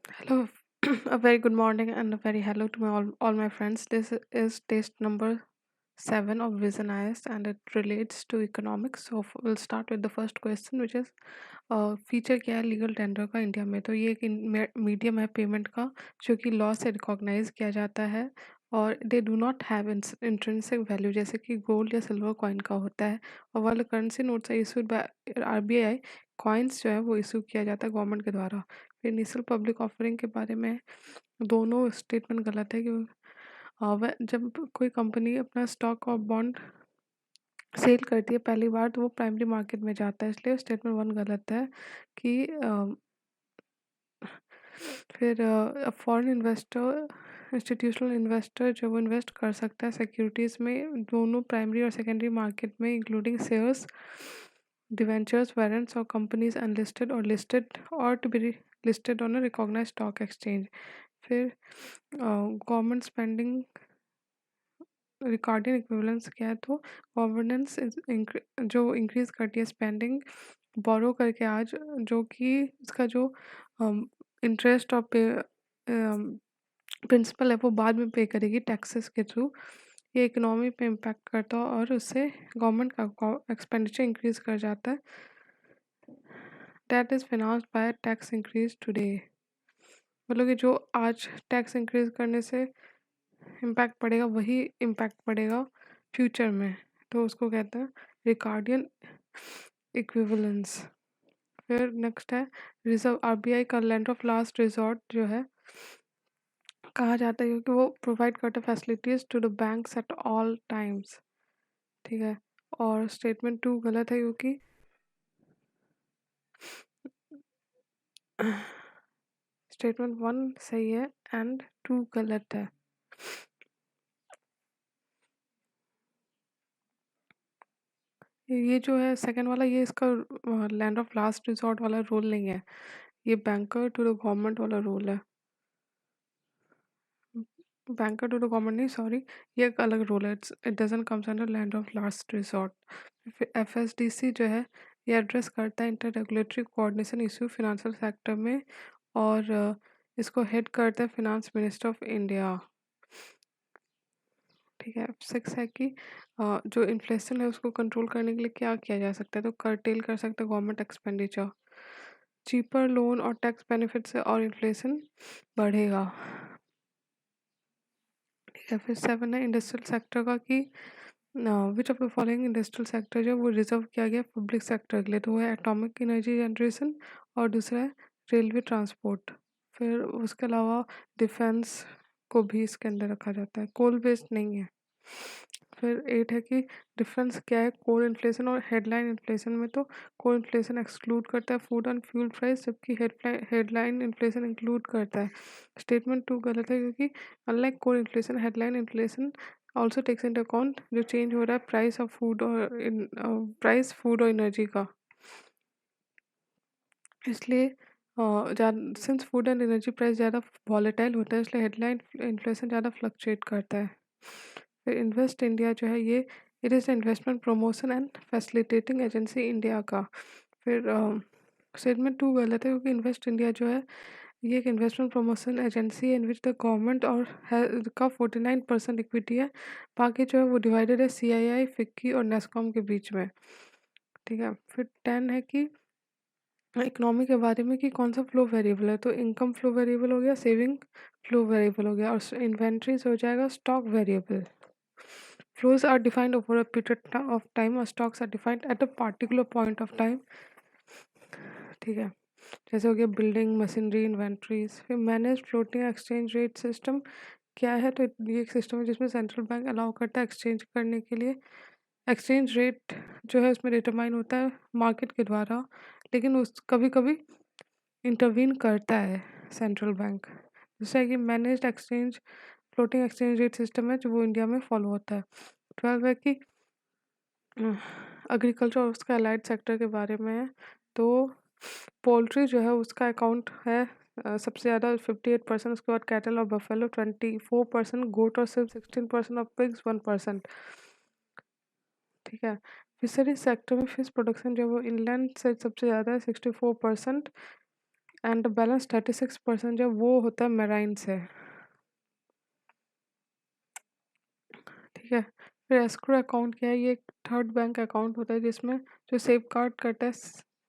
Hello, a very good morning and a very hello to all my friends. This is test number 7 of Vision IS and it relates to economics. So we'll start with the first question, which is feature क्या है legal tender का India में। तो ये एक medium है payment का जो कि लॉ से रिकॉग्नाइज किया जाता है और they do not have intrinsic value जैसे कि गोल्ड या सिल्वर कॉइन का होता है। और वाले करेंसी नोट्स है इशूड बाय आरबीआई, कॉइन्स जो है वो इशू किया जाता है गवर्नमेंट के द्वारा। फिर इनिशियल पब्लिक ऑफरिंग के बारे में दोनों स्टेटमेंट गलत है कि जब कोई कंपनी अपना स्टॉक और बॉन्ड सेल करती है पहली बार तो वो प्राइमरी मार्केट में जाता है, इसलिए स्टेटमेंट 1 गलत है कि फिर फॉरेन इन्वेस्टर इंस्टीट्यूशनल इन्वेस्टर जो वो इन्वेस्ट कर सकता है सिक्योरिटीज़ में दोनों प्राइमरी और सेकेंडरी मार्केट में इंक्लूडिंग शेयर्स, डिवेंचर्स, वारंट्स और कंपनीज अनलिस्टेड और लिस्टेड और to be listed on a recognised stock exchange. फिर गवर्नमेंट स्पेंडिंग रिकॉर्डिंग इक्विवेलेंस क्या है तो गवर्नेंस जो इंक्रीज करती है स्पेंडिंग बोरो करके आज जो कि इसका जो इंटरेस्ट और पे प्रिंसिपल है वो बाद में पे करेगी टैक्सेस के थ्रू। ये इकोनॉमी पे इम्पैक्ट करता है और उससे गवर्नमेंट का एक्सपेंडिचर इंक्रीज कर जाता है। That is financed by tax increase today. मतलब कि जो आज टैक्स इंक्रीज करने से इम्पैक्ट पड़ेगा वही इम्पैक्ट पड़ेगा फ्यूचर में, तो उसको कहते हैं रिकॉर्डियन इक्विवेलेंस। फिर नेक्स्ट है रिजर्व आरबीआई का लैंड ऑफ लास्ट रिजॉर्ट जो है कहा जाता है क्योंकि वो प्रोवाइड करता है facilities to the banks at all times. ठीक है। और स्टेटमेंट 2 गलत है क्योंकि स्टेटमेंट 1 सही है एंड 2 गलत है। ये जो है सेकंड वाला ये इसका लैंड ऑफ लास्ट रिजॉर्ट वाला रूल नहीं है, ये बैंकर टू द गवर्नमेंट वाला रूल है। बैंकर टू द गवर्नमेंट नहीं, सॉरी, ये एक अलग रूल है, it doesn't comes under lender of last resort. FSDC जो है ये एड्रेस करता है inter regulatory coordination issue financial sector में और इसको हेड करता है फिनांस मिनिस्टर ऑफ इंडिया। ठीक है। 6 है कि जो इन्फ्लेशन है उसको कंट्रोल करने के लिए क्या किया जा सकता है तो कर्टेल कर सकते हैं गवर्नमेंट एक्सपेंडिचर, चीपर लोन और टैक्स बेनिफिट से और इन्फ्लेशन बढ़ेगा। ठीक है। फिर 7 है इंडस्ट्रियल सेक्टर का कि विच of the following industrial sector जो है वो रिजर्व किया गया पब्लिक सेक्टर के लिए, तो वो है एटॉमिक एनर्जी जनरेशन और दूसरा है रेलवे ट्रांसपोर्ट। फिर उसके अलावा डिफेंस को भी इसके अंदर रखा जाता है, कोल बेस्ड नहीं है। फिर 8 है कि डिफरेंस क्या है कोर इन्फ्लेशन और हेडलाइन इन्फ्लेशन में, तो कोर इन्फ्लेशन एक्सक्लूड करता है फूड एंड फ्यूल प्राइस जबकि हेडलाइन इन्फ्लेशन इंक्लूड करता है। स्टेटमेंट 2 गलत है क्योंकि unlike core inflation headline inflation also takes into account जो चेंज हो रहा है प्राइस ऑफ फूड और प्राइस फूड और एनर्जी का, इसलिए since food and energy price ज़्यादा वॉलेटाइल होता है इसलिए हेडलाइन इन्फ्लेशन ज़्यादा फ्लक्चुएट करता है। फिर इन्वेस्ट इंडिया जो है ये it is investment promotion and facilitating agency India का। फिर स्टेटमेंट 2 गलत है क्योंकि इन्वेस्ट इंडिया जो है ये एक इन्वेस्टमेंट प्रमोशन एजेंसी है इन विच द गवर्नमेंट और का 49% इक्विटी है, बाकी जो है वो डिवाइडेड है सीआईआई, फिक्की और नेस्कॉम के बीच में। ठीक है। फिर 10 है कि इकोनॉमी के बारे में कि कौन सा फ्लो वेरिएबल है, तो इनकम फ्लो वेरिएबल हो गया, सेविंग फ्लो वेरिएबल हो गया और इन्वेंट्रीज हो जाएगा stock variable. Flows are defined over a period of time और stocks are defined at a particular point of time. ठीक है। जैसे हो गया बिल्डिंग मशीनरी इन्वेंट्रीज। फिर manage floating exchange rate system क्या है, तो ये एक सिस्टम है जिसमें सेंट्रल बैंक अलाउ करता है एक्सचेंज करने के लिए। एक्सचेंज रेट जो है उसमें डिटरमाइन होता है मार्केट के द्वारा, लेकिन उस कभी कभी इंटरवीन करता है सेंट्रल बैंक। दूसरा है कि managed exchange floating exchange rate system है जो वो इंडिया में फॉलो होता है। 12 है कि एग्रीकल्चर और उसका अलाइड सेक्टर के बारे में है, तो पोल्ट्री जो है उसका अकाउंट है सबसे ज़्यादा 58%, उसके बाद कैटल और बफेलो 24%, गोट और सिर्फ 16% और पिग्स 1%। ठीक है। फिशरीज सेक्टर में फिश प्रोडक्शन जो है वो इनलैंड से सबसे ज़्यादा है 64%, एंड बैलेंस 36% जो वो होता है मेराइन से। ठीक है। फिर एस्क्रो अकाउंट क्या है, ये एक थर्ड बैंक अकाउंट होता है जिसमें जो सेफ गार्ड करता है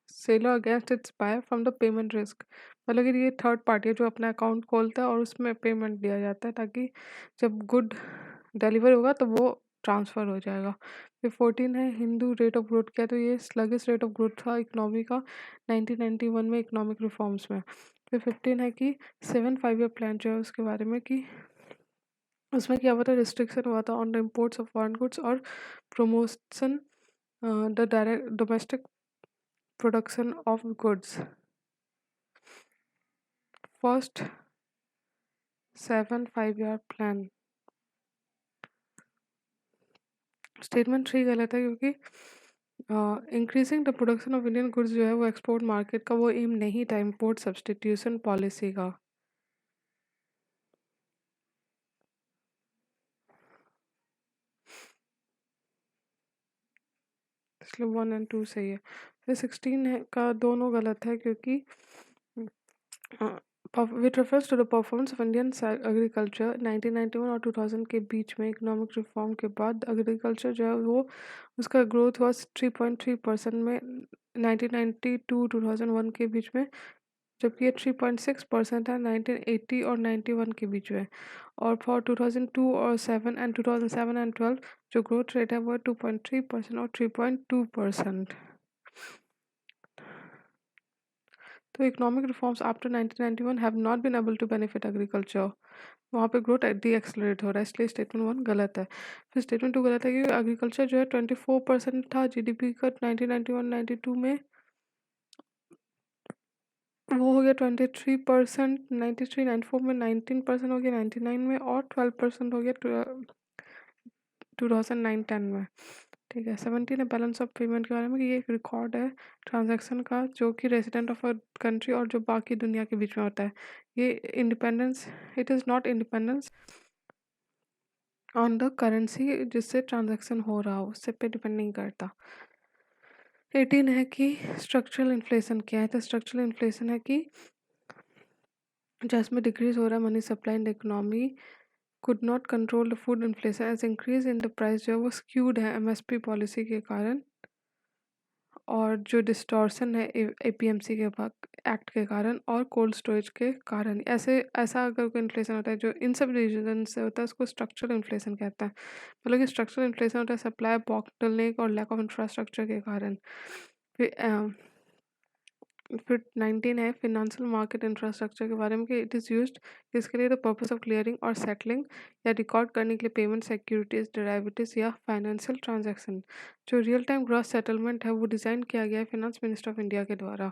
seller against its buyer from the payment risk. मतलब कि ये थर्ड पार्टी है जो अपना अकाउंट खोलता है और उसमें पेमेंट दिया जाता है ताकि जब गुड डिलीवर होगा तो वो ट्रांसफ़र हो जाएगा। फिर 14 है हिंदू रेट ऑफ ग्रोथ, क्या तो ये स्लगिश रेट ऑफ ग्रोथ था इकोनॉमी का 1991 में इकोनॉमिक रिफॉर्म्स में। फिर 15 है कि 7 5 ईयर प्लान जो है उसके बारे में कि उसमें क्या हुआ था, रिस्ट्रिक्शन हुआ था on the imports of foreign goods और promotion the direct domestic production of goods. First 7 5 year plan statement 3 गलत है क्योंकि increasing the production of Indian goods जो है वो एक्सपोर्ट मार्केट का वो एम नहीं था इम्पोर्ट सब्सटीट्यूशन पॉलिसी का। इसलिए 1 और 2 सही है। फिर 16 है का दोनों गलत है क्योंकि which refers to the performance of Indian agriculture 1991 और 2000 के बीच में इकोनॉमिक रिफॉर्म के बाद एग्रीकल्चर जो है वो उसका ग्रोथ हुआ 3.3% में 1992 2001 के बीच में, जबकि ये 3.6% है 1980 और 91 के बीच में। और फॉर 2002 और 7 एंड 2007 एंड 12 जो ग्रोथ रेट है वो 2.3% और 3.2%। तो economic reforms after 1991 have not been able to benefit agriculture, वहाँ पे ग्रोथ डी एक्सलरेट हो रहा है, इसलिए स्टेटमेंट 1 गलत है। फिर स्टेटमेंट 2 गलत है क्योंकि एग्रीकल्चर जो है 24% था जीडीपी का 1991-92 में, वो हो गया 23%, 93-94 में 19% हो गया 99 में, और 12% हो गया 2009-10 में। ठीक है। 17 है बैलेंस ऑफ पेमेंट के बारे में कि ये एक रिकॉर्ड है ट्रांजैक्शन का जो कि रेजिडेंट ऑफ अ कंट्री और जो बाकी दुनिया के बीच में होता है। ये independence, it is not independence on the currency जिससे ट्रांजैक्शन हो रहा हो, उससे पे डिपेंड नहीं करता। 18 है कि स्ट्रक्चरल इन्फ्लेशन क्या है, तो स्ट्रक्चरल इन्फ्लेशन है कि जिसमें डिक्रीज हो रहा है money supply in the economy could not control the food inflation as increase in the price जो है वो स्क्यूड है एमएसपी पॉलिसी के कारण, और जो डिस्टॉर्शन है एपीएमसी के भाग एक्ट के कारण और कोल्ड स्टोरेज के कारण। ऐसा अगर कोई इन्फ्लेशन होता है जो इन सब रीजन से होता है उसको स्ट्रक्चरल इन्फ्लेशन कहता है। मतलब कि स्ट्रक्चरल इन्फ्लेशन होता है सप्लाई बॉटलनेक और लैक ऑफ इंफ्रास्ट्रक्चर के कारण। फिर 19 है फिनेंशियल मार्केट इंफ्रास्ट्रक्चर के बारे में कि इट इज़ यूज्ड किसके लिए, द पर्पस ऑफ क्लियरिंग और सेटलिंग या रिकॉर्ड करने के लिए पेमेंट सिक्योरिटीज डेरिवेटिव्स या फाइनेंशियल ट्रांजैक्शन। जो रियल टाइम ग्रॉस सेटलमेंट है वो डिज़ाइन किया गया है फाइनेंस मिनिस्टर ऑफ इंडिया के द्वारा।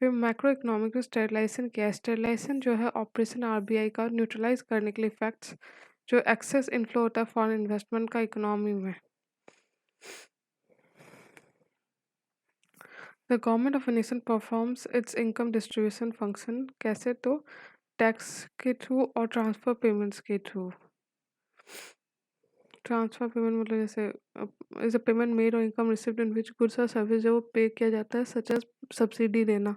फिर मैक्रो इकोनॉमिक स्टेरलाइजेशन क्या है, स्टेरलाइजेशन जो है ऑपरेशन आरबीआई का न्यूट्रलाइज करने के लिए इफेक्ट्स जो एक्सेस इनफ्लो होता है फॉरेन इन्वेस्टमेंट का इकोनॉमी में। The government of a nation performs it's income distribution function कैसे, तो टैक्स के थ्रू और ट्रांसफ़र पेमेंट्स के थ्रू। ट्रांसफ़र पेमेंट मतलब जैसे इज़ अ पेमेंट मेड और income received in which goods और सर्विस जो वो पे किया जाता है सच एज सब्सिडी देना।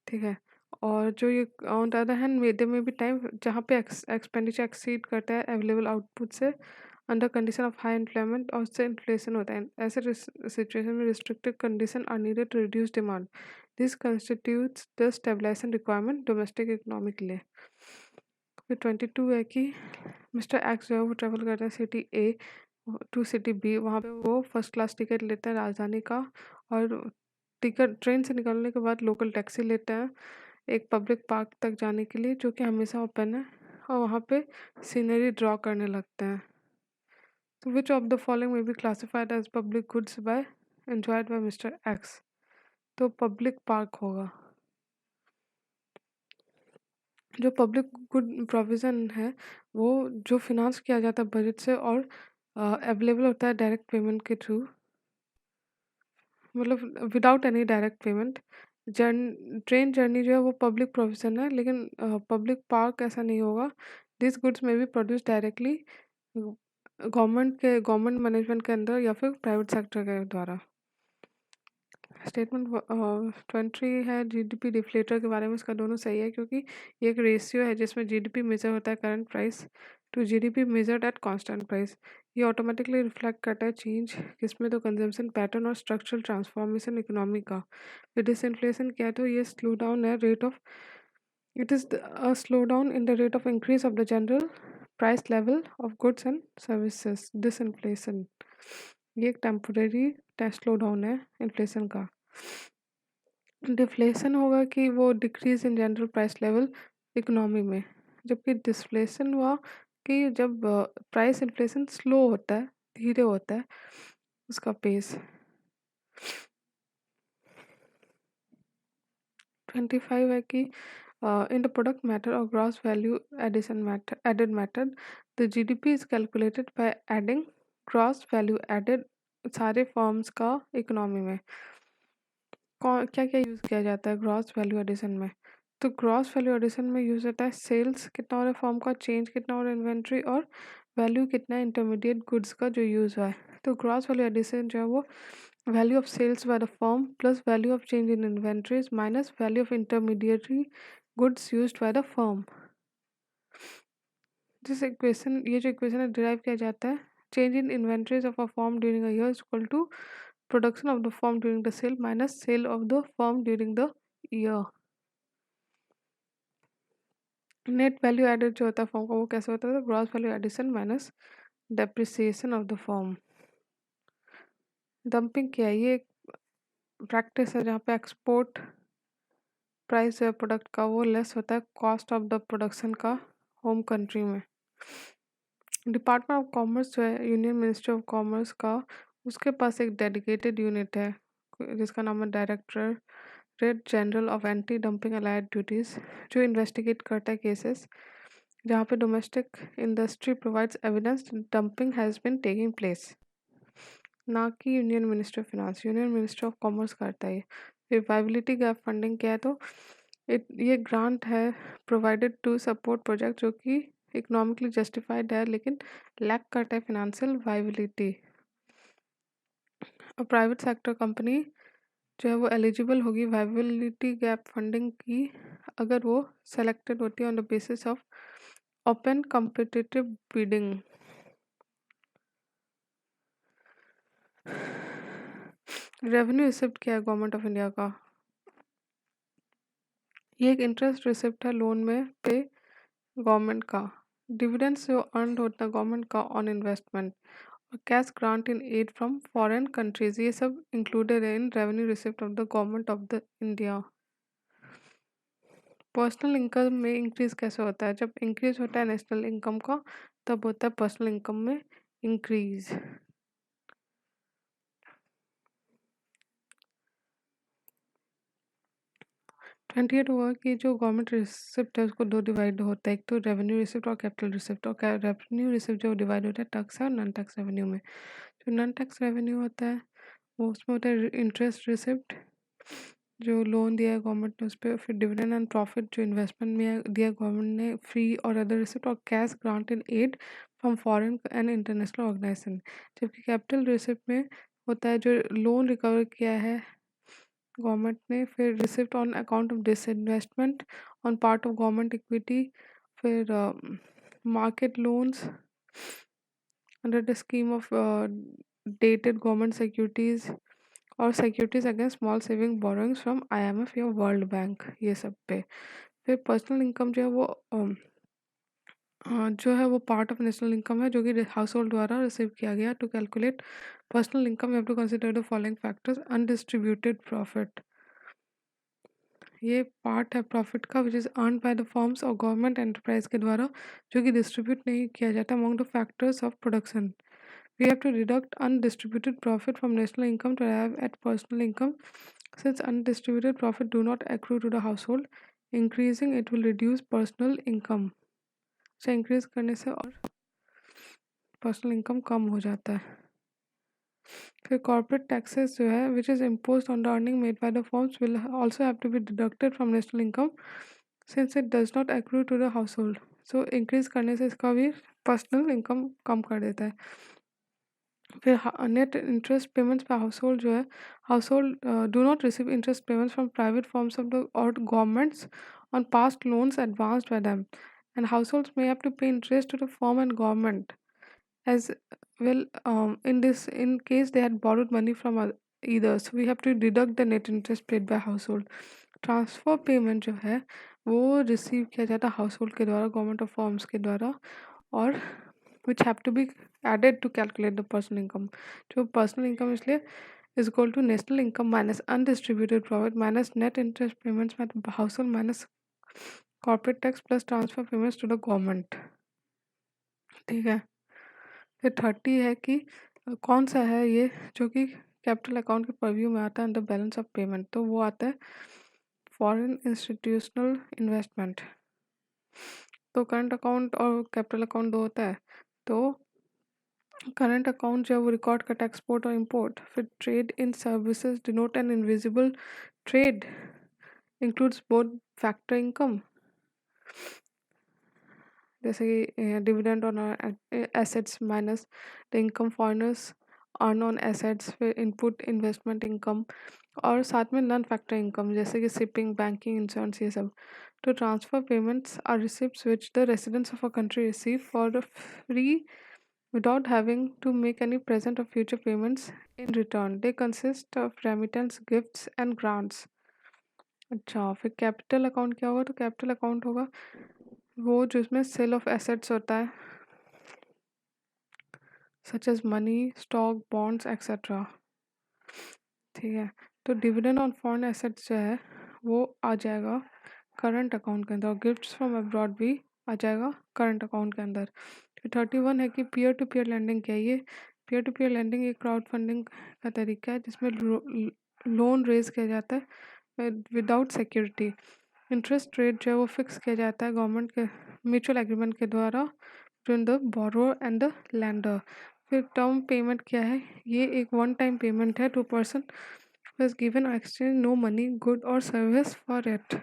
ठीक है। और जो ये on the other hand there में भी टाइम जहाँ पे एक्सपेंडिचर एक्सीड करता है अवेलेबल आउटपुट से under condition of high employment और उससे इन्फ्लेशन होता है। ऐसे सिचुएशन में restricted condition are needed to reduce demand. This constitutes the stabilisation requirement domestic economy के लिए। फिर 22 है कि मिस्टर एक्स जो है वो ट्रेवल करते हैं city A to city B, वहाँ पे वो फर्स्ट क्लास टिकट लेते हैं राजधानी का, और टिकट ट्रेन से निकलने के बाद लोकल टैक्सी लेते हैं एक पब्लिक पार्क तक जाने के लिए जो कि हमेशा ओपन है, और वहाँ पे सीनरी ड्रॉ करने लगते हैं। तो विच ऑफ द फॉलोइंग में be classified as public goods by enjoyed by mister X, तो पब्लिक पार्क होगा। जो पब्लिक गुड प्रोविज़न है वो जो फिनांस किया जाता है बजट से और अवेलेबल होता है डायरेक्ट पेमेंट के थ्रू, मतलब without any direct payment. Train journey जो है वो पब्लिक प्रोविज़न है, लेकिन पब्लिक पार्क ऐसा नहीं होगा। दिस गुड्स में B produce directly government management के अंदर या फिर प्राइवेट सेक्टर के द्वारा। स्टेटमेंट 20 है जीडीपी डिफ्लेटर के बारे में, इसका दोनों सही है क्योंकि ये एक रेशियो है जिसमें जीडीपी मेजर होता है current price to GDP measured at constant price. ये ऑटोमेटिकली रिफ्लेक्ट करता है चेंज किसमें, तो कंजम्पशन पैटर्न और स्ट्रक्चरल ट्रांसफॉर्मेशन इकोनॉमी का। फिर डिसइन्फ्लेशन क्या है, तो ये स्लो डाउन है rate of, it is a slow down in the rate of increase of the general price level of goods and services. Disinflation ये एक टेम्परेरी स्लो डाउन है इन्फ्लेशन का। डिफ्लेशन होगा कि वो decrease in general price level economy में, जबकि डिस्फ्लेशन हुआ कि जब प्राइस इन्फ्लेशन स्लो होता है, धीरे होता है उसका पेस। 25 है कि इन द प्रोडक्ट मैटर और gross value addition matter added method the GDP is calculated by adding gross value added सारे फॉर्म्स का इकोनॉमी में। कौन क्या क्या यूज़ किया जाता है ग्रॉस वैल्यू एडिशन में, तो ग्रॉस वैल्यू एडिशन में यूज़ होता है सेल्स कितना हो रहा है फॉर्म का, चेंज कितना हो रहा है इन्वेंट्री, और वैल्यू कितना है इंटरमीडिएट गुड्स का जो यूज़ हुआ है। तो ग्रॉस वैल्यू एडिशन जो है वो value of sales by the firm plus value of change in inventories minus value of intermediatory goods used by the firm. This equation, ये जो इक्वेशन है डिराइव किया जाता है, change in inventories of a firm during a year is equal to production of the firm during the sale minus sale of the firm during the year. Net value added जो होता है firm का वो कैसे होता है, gross value addition minus depreciation of the firm. Dumping क्या है, ये एक प्रैक्टिस है जहाँ पे एक्सपोर्ट प्राइस है प्रोडक्ट का वो लेस होता है कॉस्ट ऑफ द प्रोडक्शन का होम कंट्री में। डिपार्टमेंट ऑफ कॉमर्स जो है यूनियन मिनिस्ट्री ऑफ कॉमर्स का, उसके पास एक डेडिकेटेड यूनिट है जिसका नाम है directorate general of anti dumping allied duties, जो इन्वेस्टिगेट करता है केसेस जहाँ पे domestic industry provides evidence dumping has been taking place, ना कि union ministry of finance. Union ministry of commerce करता है। फिर वाइबिलिटी गैप फंडिंग क्या है, तो ये ग्रांट है प्रोवाइडेड टू सपोर्ट प्रोजेक्ट जो कि इकोनॉमिकली जस्टिफाइड है लेकिन लैक करता है फिनेंशियल वाइबिलिटी। और प्राइवेट सेक्टर कंपनी जो है वो एलिजिबल होगी वाइबिलिटी गैप फंडिंग की अगर वो सेलेक्टेड होती है on the basis of open competitive bidding. Revenue receipt क्या है गवर्नमेंट ऑफ इंडिया का, ये एक इंटरेस्ट रिसिप्ट है लोन में पे गवर्नमेंट का। डिविडेंड्स जो अर्न होता है गवर्नमेंट का ऑन इन्वेस्टमेंट, और cash grant in aid from foreign countries, ये सब इंक्लूडेड है in revenue receipt of the government of the India. Personal income में इंक्रीज कैसे होता है, जब इंक्रीज होता है नेशनल इनकम का तब होता है पर्सनल इनकम में इंक्रीज। 28 हुआ कि जो गवर्नमेंट रिसिप्ट है उसको दो डिवाइड होता है, एक तो रेवेन्यू रिसिप्ट और कैपिटल रिसिप्ट। और रेवेन्यू रिसिप्ट जो डिवाइड होता है टैक्स और नॉन टैक्स रेवेन्यू में। जो नॉन टैक्स रेवेन्यू होता है वो उसमें होता है इंटरेस्ट रिसिप्ट जो लोन दिया है गवर्नमेंट ने उस पर, फिर डिविडेंड एंड प्रॉफिट जो इन्वेस्टमेंट में दिया गवर्नमेंट ने फ्री और अदर रिसिप्ट, और cash grant in aid from foreign and international organisation. जबकि कैपिटल रिसिप्ट में होता है जो लोन रिकवर किया है गवर्नमेंट ने, फिर receipt on account of disinvestment on part of government equity, फिर market loans under the scheme of dated government securities और securities against small saving borrowings from IMF या वर्ल्ड बैंक, ये सब पे। फिर पर्सनल इनकम जो है वो जो है वो पार्ट ऑफ नेशनल इनकम है जो कि हाउस होल्ड द्वारा रिसीव किया गया। To calculate personal income you have to consider the following factors, undistributed profit, ये पार्ट है प्रॉफिट का which is earn by the firms और गवर्नमेंट एंटरप्राइज के द्वारा जो कि डिस्ट्रीब्यूट नहीं किया जाता among the factors of production. We have to deduct undistributed profit from national income to arrive at personal income, since undistributed profit do not accrue to the household, increasing it will reduce personal income। से increase करने से और personal income कम हो जाता है। फिर corporate taxes जो है which is impose on the earning made by the firms will also have to be deducted from national income since it does not accrue to the household. सो increase करने से इसका भी personal income कम कर देता है। फिर net interest payments पे हाउसहोल्ड जो है, household do not receive interest payments from private forms of the और governments on past loans advanced by them, and households may have to pay interest to the firm and government as well, in case they had borrowed money from either. So we have to deduct the net interest paid by household. Transfer payment जो है वो receive किया जाता है household के द्वारा, government और firms के द्वारा, और which have to be added to calculate the personal income. जो पर्सनल इनकम इसलिए is equal to national income minus undistributed profit minus net interest payments में household minus corporate tax plus transfer payments to the government. ठीक है। फिर 30 है कि कौन सा है ये जो कि कैपिटल अकाउंट के परव्यू में आता है अंडर बैलेंस ऑफ पेमेंट, तो वो आता है फॉरेन इंस्टीट्यूशनल इन्वेस्टमेंट। तो करंट अकाउंट और कैपिटल अकाउंट दो होता है। तो करंट अकाउंट जो है वो रिकॉर्ड करता है एक्सपोर्ट और इंपोर्ट। फिर trade in services denote an invisible trade includes both factor income, जैसे कि dividend on assets minus the income foreigners earn on assets, फिर इनपुट इन्वेस्टमेंट इनकम, और साथ में नॉन फैक्टर इनकम जैसे कि शिपिंग, बैंकिंग, इंश्योरेंस, ये सब। तो transfer payments are receipts which the residents of a country receive for the free without having to make any present or future payments in return. They consist of remittance, gifts and grants. अच्छा, फिर capital account क्या होगा? तो capital account होगा वो जिसमें cell of assets होता है such as money, stock, bonds etcetera. ठीक है। तो डिविडेंड ऑन फॉरेन एसेट्स जो है वो आ जाएगा करंट अकाउंट के अंदर, और गिफ्ट्स फ्रॉम अब्रॉड भी आ जाएगा करंट अकाउंट के अंदर। फिर 31 है कि पीयर टू पीयर लेंडिंग क्या है? ये पीयर टू पीयर लेंडिंग एक क्राउड फंडिंग का तरीका है जिसमें लोन रेज किया जाता है विदाउट सिक्योरिटी। इंटरेस्ट रेट जो है वो फिक्स किया जाता है गवर्नमेंट के म्यूचुअल एग्रीमेंट के द्वारा between the borrower and the lender. फिर टर्म पेमेंट क्या है? ये एक वन टाइम पेमेंट है to person was given or exchange no money, good or service for it.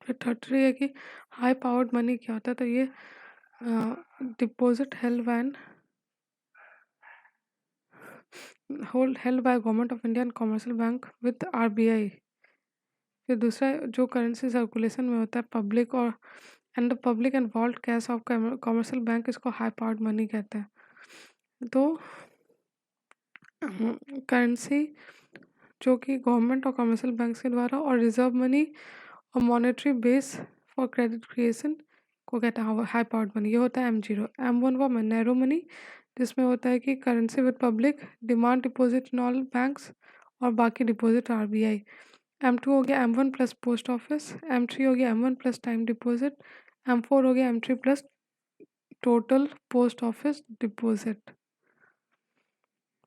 फिर 33 है कि हाई पावर्ड मनी क्या होता है? तो ये deposit held when hold held by government of India and commercial bank with RBI. फिर दूसरा जो करेंसी सर्कुलेशन में होता है पब्लिक और and public and vault cash of commercial bank, इसको हाई पावर्ड मनी कहते हैं। तो करेंसी जो कि गवर्नमेंट और कमर्शियल बैंक के द्वारा और रिजर्व मनी और monetary base for credit creation को कहता है हाई पावर्ड मनी। ये होता है M0। M1 वो नैरो मनी जिसमें होता है कि currency with public, demand deposit in all banks और बाकी डिपॉजिट RBI। M2 हो गया M1 plus post office. M3 हो गया M1 plus time deposit. M4 हो गया M3 plus total post office deposit.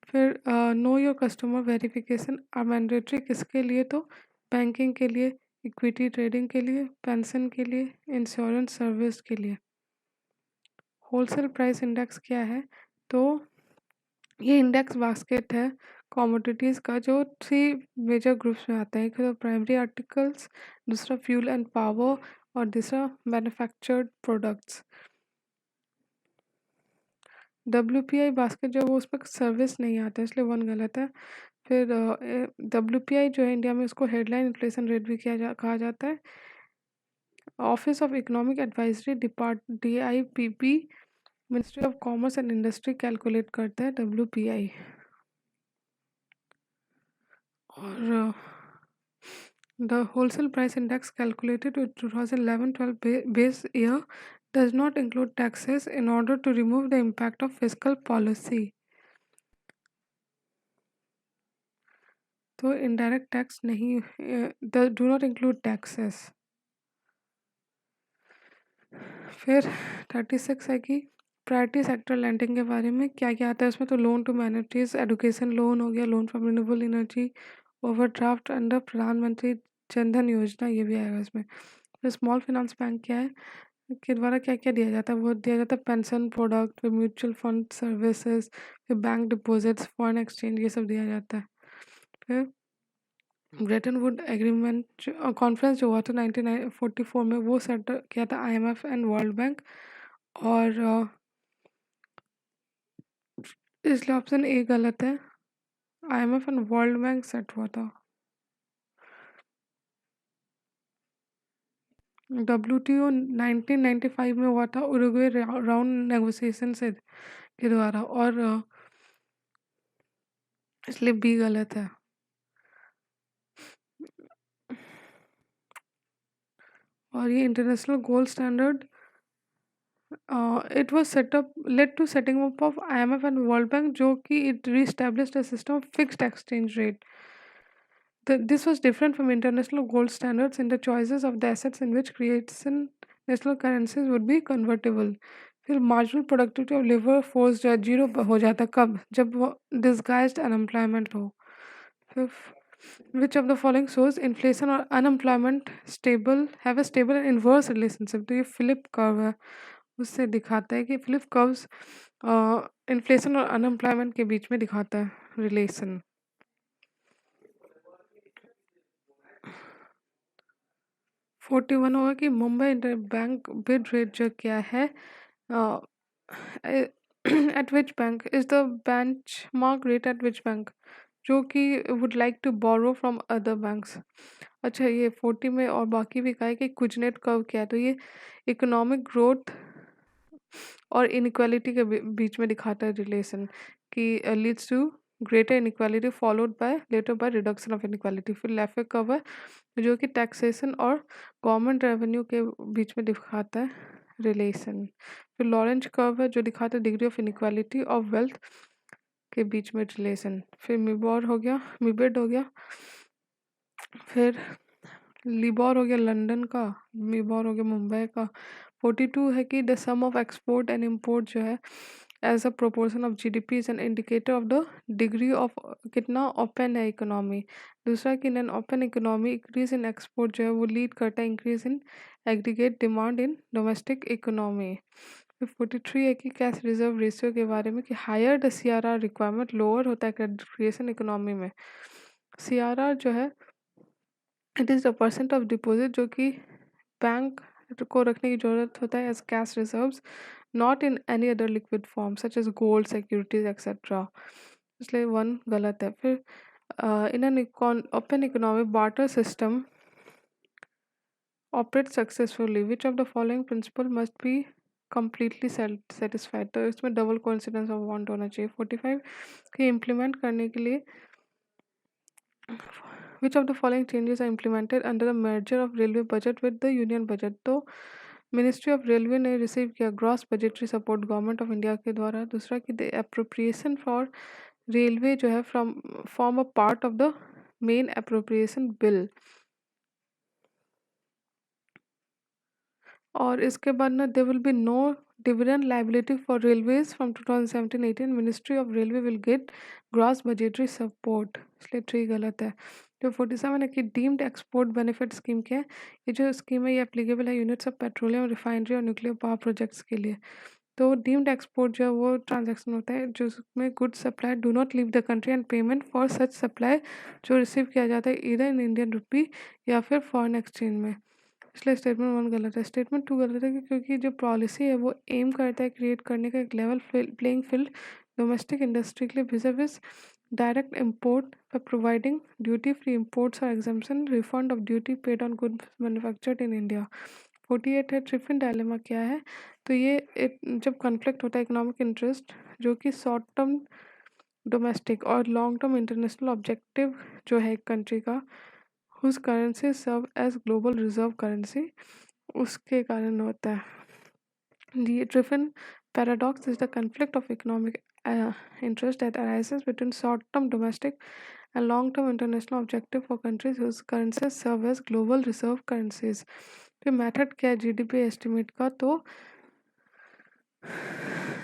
फिर know your customer verification are mandatory किसके लिए? तो बैंकिंग के लिए, इक्विटी ट्रेडिंग के लिए, पेंशन के लिए, इंश्योरेंस सर्विस के लिए। होलसेल प्राइस इंडेक्स क्या है? तो ये इंडेक्स बास्केट है कमोडिटीज़ का जो 3 मेजर ग्रुप्स में आता है। एक तो प्राइमरी आर्टिकल्स, दूसरा फ्यूल एंड पावर और तीसरा मैन्युफैक्चर्ड प्रोडक्ट्स। WPI बास्केट जो है वो उस पर सर्विस नहीं आता है इसलिए 1 गलत है। फिर WPI जो है इंडिया में उसको हेडलाइन इन्फ्लेशन रेट भी कहा जाता है। Office of economic advisory DIPP ministry of commerce and industry calculate करता है WPI। और the wholesale price index calculated with 2011-12 base year does not include taxes in order to remove the impact of fiscal policy. तो indirect tax नहीं, do not include taxes. फिर 36 है कि priority sector lending के बारे में क्या क्या आता है उसमें? तो loan to minorities, education loan हो गया, loan from renewable energy, overdraft under Pradhan Mantri Jan Dhan योजना, ये भी आएगा इसमें। फिर स्मॉल फाइनेंस बैंक क्या है के द्वारा क्या क्या दिया जाता है? वो दिया जाता है पेंशन प्रोडक्ट, फिर म्यूचुअल फंड सर्विसेज, फिर बैंक डिपॉजिट्स, फॉरेन एक्सचेंज, ये सब दिया जाता है। फिर ब्रेटन वुड एग्रीमेंट कॉन्फ्रेंस जो हुआ था 1944 में, वो सेट किया था IMF एंड वर्ल्ड बैंक। और इसलिए ऑप्शन ए गलत है। IMF and World bank set हुआ था। WTO 1995 में हुआ था उरुग्वे राउंड नेगोशिएशन से के द्वारा, और इसलिए बी गलत है। और ये international gold standard it was set up led to setting up of IMF and World Bank, जो कि it reestablished a system of fixed exchange rate. This was different from international gold standards in the choices of the assets in which creation national currencies would be convertible. फिर marginal productivity of labour force जो है zero हो जाता है कब, जब वो disguised unemployment हो। फिर which of the following shows inflation और unemployment stable have a stable and inverse relationship. तो ये फिलिप कर्व है, उससे दिखाता है कि फिलिप कर्व्स इन्फ्लेशन और अनएम्प्लॉयमेंट के बीच में दिखाता है रिलेशन। 41 होगा कि Mumbai inter bank bid rate जो क्या है, at which bank is the benchmark rate at which bank, जो कि would like to borrow from other banks. अच्छा, ये 40 में और बाकी भी कहा है कि कुजनेट कर्व क्या है, तो ये इकोनॉमिक ग्रोथ और इनक्वालिटी के बीच में दिखाता है रिलेशन, कि leads to greater inequality followed by later by reduction of inequality. फिर लेफे कर्व है जो कि टैक्सेशन और गवर्नमेंट रेवेन्यू के बीच में दिखाता है रिलेशन। फिर लॉरेंज कर्व है जो दिखाता है degree of inequality of wealth के बीच में रिलेशन। फिर मिबॉर हो गया, मिबेड हो गया, फिर लिबॉर हो गया लंदन का, मिबॉर हो गया मुंबई का। 42 है कि the sum of export and import जो है as a proportion of GDP is an indicator of the degree of कितना ओपन है इकोनॉमी। दूसरा कि in open economy increase in export जो है वो लीड करता है increase in aggregate demand in domestic economy. फिर 43 है कि कैश रिजर्व रेशियो के बारे में, कि higher the CRR requirement lower होता है क्रेडिट क्रिएशन इकोनॉमी में। CRR जो है it is the percent of deposit जो कि बैंक को रखने की ज़रूरत होता है as cash reserves, not in any other liquid form such as gold securities etcetera. इसलिए वन गलत है। फिर in an open economic barter system operate successfully which of the following principle must be completely satisfied. तो इसमें double coincidence of want होना चाहिए। 45 कि implement करने के लिए which of the following changes are implemented under the merger of railway budget with the union budget। तो ministry of railway ने रिसीव किया gross budgetary support government of India के द्वारा। दूसरा कि द अप्रोप्रिएशन फॉर रेलवे जो है from form a part of the main appropriation bill. और इसके बाद ना there will be no dividend liability for railways from 2017-18। Ministry of railway will get gross budgetary support, इसलिए थ्री गलत है। जो 47 है कि डीम्ड एक्सपोर्ट बेनिफिट स्कीम क्या है, ये जो स्कीम है ये एप्लीकेबल है यूनिट्स ऑफ पेट्रोलियम रिफाइनरी और न्यूक्लियर पावर प्रोजेक्ट्स के लिए। तो डीम्ड एक्सपोर्ट जो है वो ट्रांजैक्शन होता है जिसमें good supply do not leave the country and payment for such supply जो रिसीव किया जाता है इधर इन इंडियन रुपी या फिर फॉरेन एक्सचेंज में। इसलिए स्टेटमेंट वन गलत है। स्टेटमेंट टू गलत है क्योंकि जो पॉलिसी है वो एम करता है क्रिएट करने का एक level playing field domestic industry के लिए vis direct import by providing duty free imports or exemption refund of duty paid on goods manufactured in India। 48 है ट्रिफिन डायलेमा क्या है, तो ये जब कॉन्फ्लिक्ट होता है इकोनॉमिक इंटरेस्ट जो कि शॉर्ट टर्म डोमेस्टिक और लॉन्ग टर्म इंटरनेशनल ऑब्जेक्टिव जो है एक कंट्री का whose currency serve as global reserve currency, उसके कारण होता है। The Triffin paradox is the conflict of economic interest that arises between short-term domestic and long-term international objective for countries whose currencies serve as global reserve currencies। तो method क्या है GDP estimate का, तो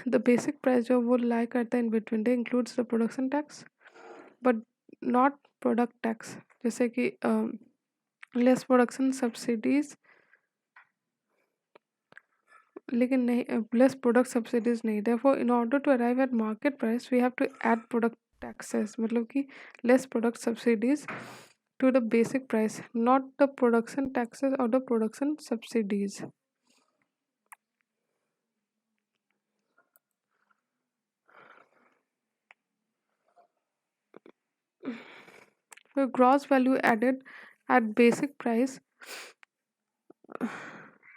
the basic price जो वो lie करता है in between they includes the production tax but not product tax, जैसे कि लेस प्रोडक्शन सब्सिडीज, लेकिन नहीं लेस प्रोडक्ट सब्सिडीज नहीं। Therefore in order to arrive at market price we have to add product taxes, मतलब कि less product subsidies to the basic price, not the production taxes और the production subsidies. फिर gross value added at basic price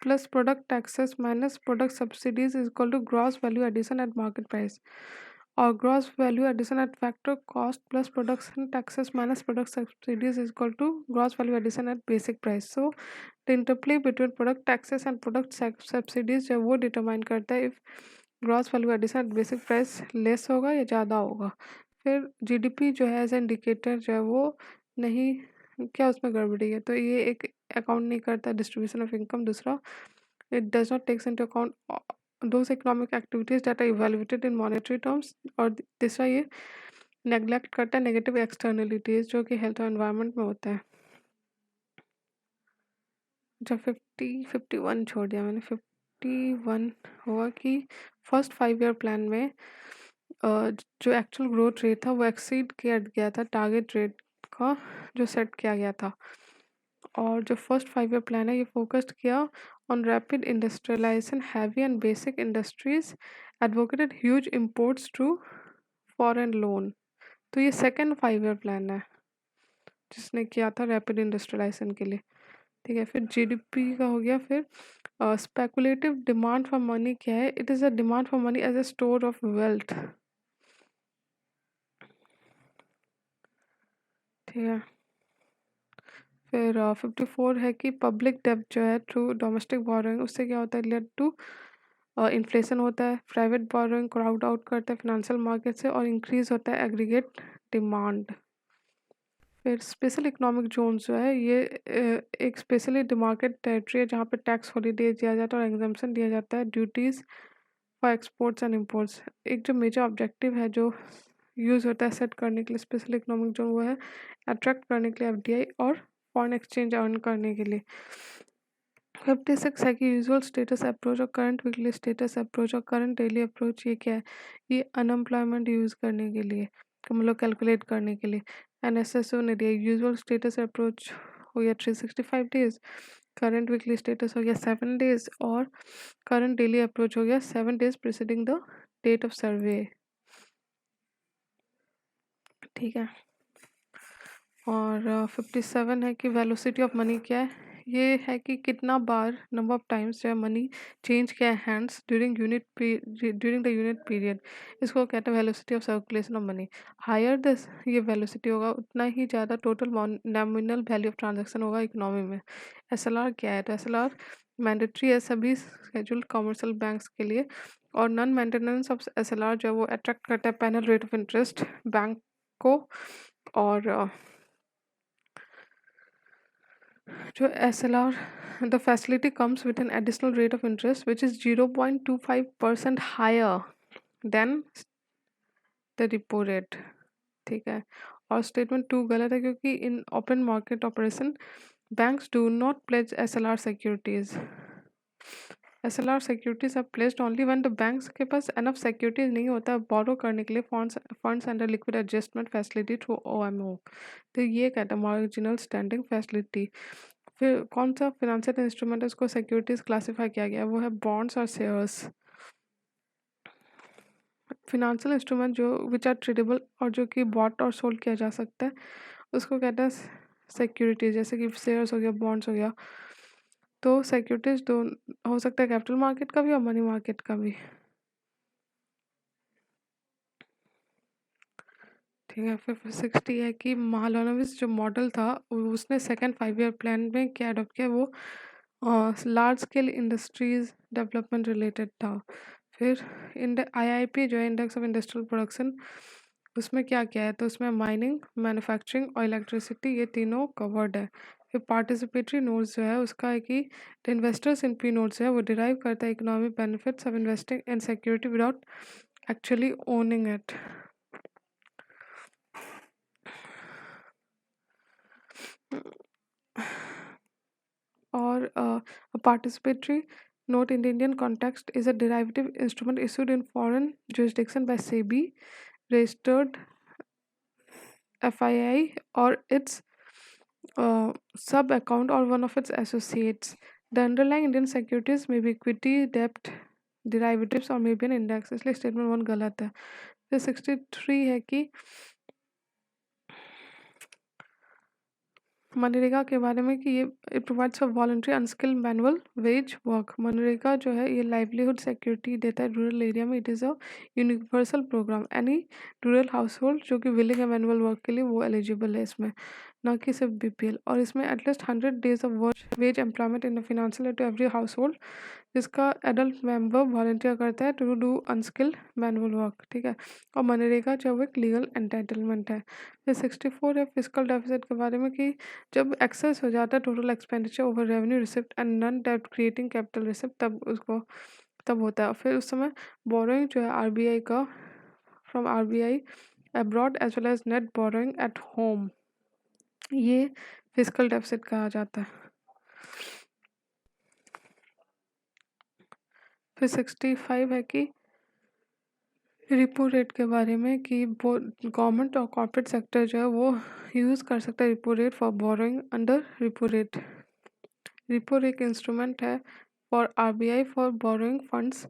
plus product taxes minus product subsidies is equal to gross value addition at market price, or gross value addition at factor cost plus production taxes minus product subsidies is equal to gross value addition at basic price. So the interplay between product taxes and product subsidies जो है वो determine करता है if gross value addition at basic price less होगा या ज़्यादा होगा. फिर जीडीपी जो है एज इंडिकेटर जो है वो नहीं, क्या उसमें गड़बड़ी है, तो ये एक अकाउंट नहीं करता डिस्ट्रीब्यूशन ऑफ इनकम. दूसरा, it does not takes into account those economic activities that are evaluated in monetary terms. और तीसरा, ये नेग्लेक्ट करता है नेगेटिव एक्सटर्नलिटीज जो कि हेल्थ और एनवायरनमेंट में होता है. जब 51 छोड़ दिया मैंने, 51 हुआ कि फर्स्ट 5 ईयर प्लान में जो एक्चुअल ग्रोथ रेट था वो एक्सीड किया गया था टारगेट रेट का जो सेट किया गया था. और जो फर्स्ट 5 ईयर प्लान है ये फोकस्ड किया on rapid industrialisation, heavy and basic industries, advocated huge imports to foreign loan. तो ये सेकेंड 5 ईयर प्लान है जिसने किया था रैपिड इंडस्ट्रियलाइजेशन के लिए. ठीक है. फिर जीडीपी का हो गया. फिर स्पेकुलेटिव डिमांड फॉर मनी क्या है? It is a demand for money as a store of wealth. ठीक है. फिर 54 है कि पब्लिक डेब्ट जो है थ्रू डोमेस्टिक बोरोइंग उससे क्या होता है, लेड टू इन्फ्लेशन होता है. प्राइवेट बोरोइंग क्राउड आउट करता है फिनेंशियल मार्केट से और इंक्रीज होता है एग्रीगेट डिमांड. फिर स्पेशल इकोनॉमिक जोन जो है ये एक स्पेशली डिमार्केट टेरिटरी है जहाँ पे टैक्स हॉलीडे दिया जाता है और एग्जाम्पशन दिया जाता है duties for exports and imports. एक जो मेजर ऑब्जेक्टिव है जो यूज़ होता है सेट करने के लिए स्पेशल इकोनॉमिक जोन, वो है अट्रैक्ट करने के लिए एफडीआई और फॉरेन एक्सचेंज अर्न करने के लिए. 56 है कि यूजुअल स्टेटस अप्रोच और करंट वीकली स्टेटस अप्रोच और करंट डेली अप्रोच ये क्या है? ये अनएम्प्लॉयमेंट यूज़ करने के लिए, मतलब कैलकुलेट करने के लिए. एनएसएसओ ने दिया यूजुअल स्टेटस अप्रोच हो गया 365 डेज, करंट वीकली स्टेटस हो गया 7 डेज और करंट डेली अप्रोच हो गया 7 days preceding the date of survey. ठीक है. और 57 है कि वेलोसिटी ऑफ मनी क्या है? ये है कि कितना बार नंबर ऑफ टाइम्स जो है मनी चेंज किया है hands during the unit period. इसको कहते हैं velocity of circulation of money. Hire this ये वेलोसिटी होगा उतना ही ज़्यादा total nominal value of transaction होगा इकोनॉमी में. एसएलआर क्या है? तो एसएलआर मैंडेटरी है सभी शेड्यूल्ड कमर्शियल बैंक्स के लिए. और नॉन मेंटेनेंस ऑफ एसएलआर जो है वो अट्रैक्ट करता है panel rate of interest bank को. और जो SLR, the facility comes with an additional rate of interest which is 0.25% higher than the repo rate. ठीक है. और स्टेटमेंट 2 गलत है क्योंकि in open market operation banks do not pledge SLR securities. SLR securities are placed only when the banks के पास enough securities नहीं होता है बोरो करने के लिए funds under liquid adjustment facility through OMO. तो ये कहता है मार्जिनल स्टैंडिंग फैसिलिटी. फिर कौन सा फिनेंशियल इंस्ट्रूमेंट है उसको सिक्योरिटीज क्लासीफाई किया गया है? वो है बॉन्ड्स और शेयर्स. फिनेंशियल इंस्ट्रूमेंट जो विच आर ट्रेडेबल और जो कि बॉट और सोल्ड किया जा सकता है उसको कहते हैं सिक्योरिटीज. जैसे कि शेयर्स हो गया, बॉन्ड्स हो गया. तो सिक्योरिटीज दो हो सकता है, कैपिटल मार्केट का भी और मनी मार्केट का भी. ठीक है. फिर 60 है कि महालनोबिस जो मॉडल था उसने सेकेंड 5 ईयर प्लान में क्या अडॉप्ट किया? वो large scale industries development related था. फिर IIP जो है इंडेक्स ऑफ इंडस्ट्रियल प्रोडक्शन, उसमें क्या क्या है? तो उसमें माइनिंग, मैन्युफैक्चरिंग और इलेक्ट्रिसिटी ये तीनों कवर्ड है. फिर पार्टिसिपेटरी नोट्स जो है उसका है कि the investors in P notes है वो डिराइव करता है economic benefits of investing in security without actually owning it. और participatory note in the Indian context is a derivative instrument issued in foreign jurisdiction by SEBI registered FII or its sub account or one of its associates. The underlying Indian securities may be equity, debt, derivatives or maybe an index. इसलिए statement 1 गलत है. फिर 63 है कि मनरेगा के बारे में कि ये it provides for voluntary unskilled manual wage work. MNREGA जो है ये लाइवलीहुड सिक्योरिटी देता है रूरल एरिया में। It is a universal programme. Any rural household जो कि विलिंग है मैनुअल वर्क के लिए वो एलिजिबल है इसमें, ना कि सिर्फ बीपीएल। और इसमें at least 100 days of wage employment in financial to every household जिसका एडल्ट मेंबर वॉलंटियर करता है to do unskilled manual work, ठीक है। और मनरेगा जो है एक लीगल एंटाइटलमेंट है। फिर 64 है फिजिकल डेफिसिट के बारे में कि जब एक्सेस हो जाता है total expenditure over revenue receipt and non डेब्ट क्रिएटिंग कैपिटल रिसिप्ट तब होता है। फिर उस समय बोरोइंग जो है आरबीआई का from RBI abroad as well as net borrowing at home, ये फिजिकल डेफिसिट कहा जाता है। फिर 65 है कि रिपो रेट के बारे में कि गवर्नमेंट और कॉर्पोरेट सेक्टर जो है वो यूज़ कर सकता है repo rate for borrowing under repo rate. Repo एक इंस्ट्रूमेंट है for RBI for borrowing funds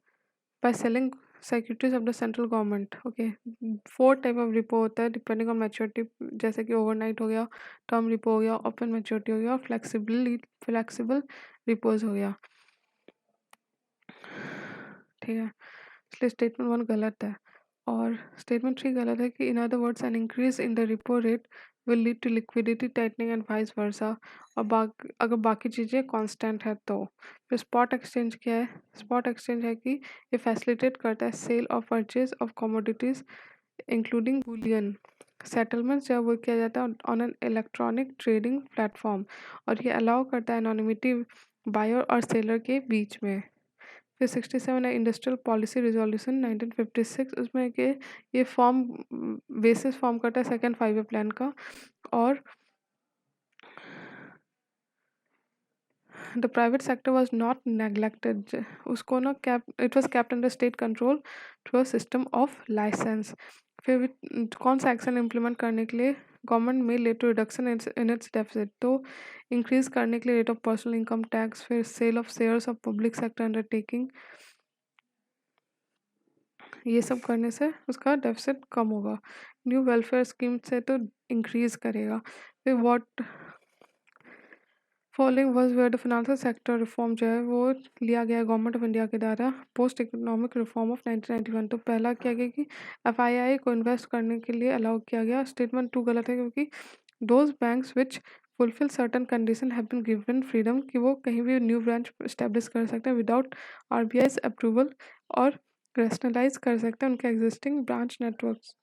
by selling securities of the central government. Okay, 4 type of repo होता है डिपेंडिंग ऑन मैच्योरिटी, जैसे कि ओवरनाइट हो गया, टर्म रिपो हो गया, ओपन मैच्योरिटी हो गया और फ्लेक्सिबल रिपोज हो गया, ठीक है। इसलिए स्टेटमेंट 1 गलत है और स्टेटमेंट 3 गलत है कि in other words an increase in the repo rate will lead to liquidity tightening and vice versa. और अगर बाकी चीज़ें कांस्टेंट है तो। फिर स्पॉट एक्सचेंज क्या है? स्पॉट एक्सचेंज है कि ये फैसिलिटेट करता है सेल और purchase of commodities including Boolean settlement जो है वो किया जाता है on an electronic trading platform और ये अलाउ करता है एनोनिमिटी बायर और सेलर के बीच में। फिर 67 है इंडस्ट्रियल पॉलिसी रिजोल्यूशन 1956, उसमें कि ये फॉर्म बेसिस फॉर्म करता है सेकेंड 5 ईयर प्लान का। और the private sector was not neglected, उसको ना it was kept under state control through a system of licence. फिर कौन सा एक्शन इम्प्लीमेंट करने के लिए गवर्नमेंट में led to reduction in its deficit, तो इंक्रीज करने के लिए rate of personal income tax, फिर sale of shares of public sector undertaking, ये सब करने से उसका डेफिसिट कम होगा। न्यू वेलफेयर स्कीम से तो इंक्रीज करेगा। फिर what following was where the financial sector reform जो है वो लिया गया है गवर्नमेंट ऑफ इंडिया के द्वारा पोस्ट इकोनॉमिक रिफॉर्म ऑफ 1991। तो पहला किया गया कि एफआईआई को इन्वेस्ट करने के लिए अलाउ किया गया। स्टेटमेंट 2 गलत है क्योंकि those banks which fulfil certain condition have been given freedom कि वो कहीं भी न्यू ब्रांच इस्टेब्लिश कर सकते हैं विदाउट आरबीआई अप्रूवल और रैशनलाइज कर सकते हैं उनके existing branch networks.